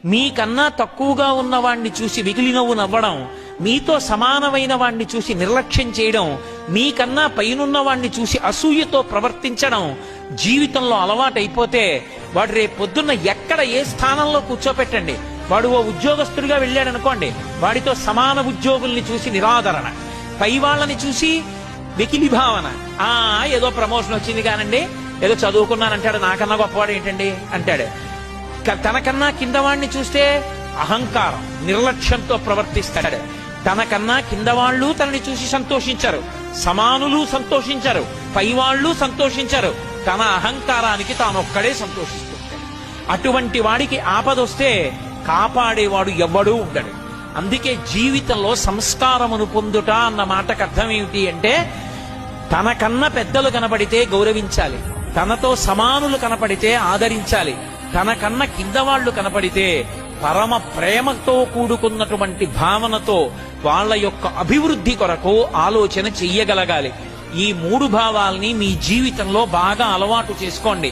మీకన్నా తక్కువగా ఉన్నవాణ్ణి చూసి వెకిలి నవ్వు నవ్వడం, మీతో సమానమైన వాణ్ణి చూసి నిర్లక్ష్యం చేయడం, మీకన్నా పైనున్న వాణ్ణి చూసి అసూయతో ప్రవర్తించడం జీవితంలో అలవాటైపోతే వాడు రేపు పొద్దున్న ఎక్కడ ఏ స్థానంలో కూర్చోపెట్టండి, వాడు ఓ ఉద్యోగస్తుడిగా వెళ్ళాడు అనుకోండి, వాడితో సమాన ఉద్యోగుల్ని చూసి నిరాదరణ, పై వాళ్ళని చూసి వెకిలి భావన. ఏదో ప్రమోషన్ వచ్చింది కానండి, ఏదో చదువుకున్నానంటాడు, నాకన్నా గొప్పవాడు ఏంటండి అంటాడు. తనకన్నా కింద వాణ్ణి చూస్తే అహంకారం, నిర్లక్ష్యంతో ప్రవర్తిస్తాడు. తనకన్నా కింద వాళ్ళు తనని చూసి సంతోషించరు, సమానులు సంతోషించరు, పైవాళ్లు సంతోషించరు, తన అహంకారానికి తానొక్కడే సంతోషిస్తుంటాడు. అటువంటి వాడికి ఆపదొస్తే కాపాడేవాడు ఎవ్వడూ ఉండడు. అందుకే జీవితంలో సంస్కారమును పొందుట అన్న మాటకు అర్థం ఏమిటి అంటే, తనకన్నా పెద్దలు కనపడితే గౌరవించాలి, తనతో సమానులు కనపడితే ఆదరించాలి, తనకన్నా కింద వాళ్ళు కనపడితే పరమ ప్రేమతో కూడుకున్నటువంటి భావనతో వాళ్ళ యొక్క అభివృద్ధి కొరకు ఆలోచన చెయ్యగలగాలి. ఈ మూడు భావాల్ని మీ జీవితంలో బాగా అలవాటు చేసుకోండి.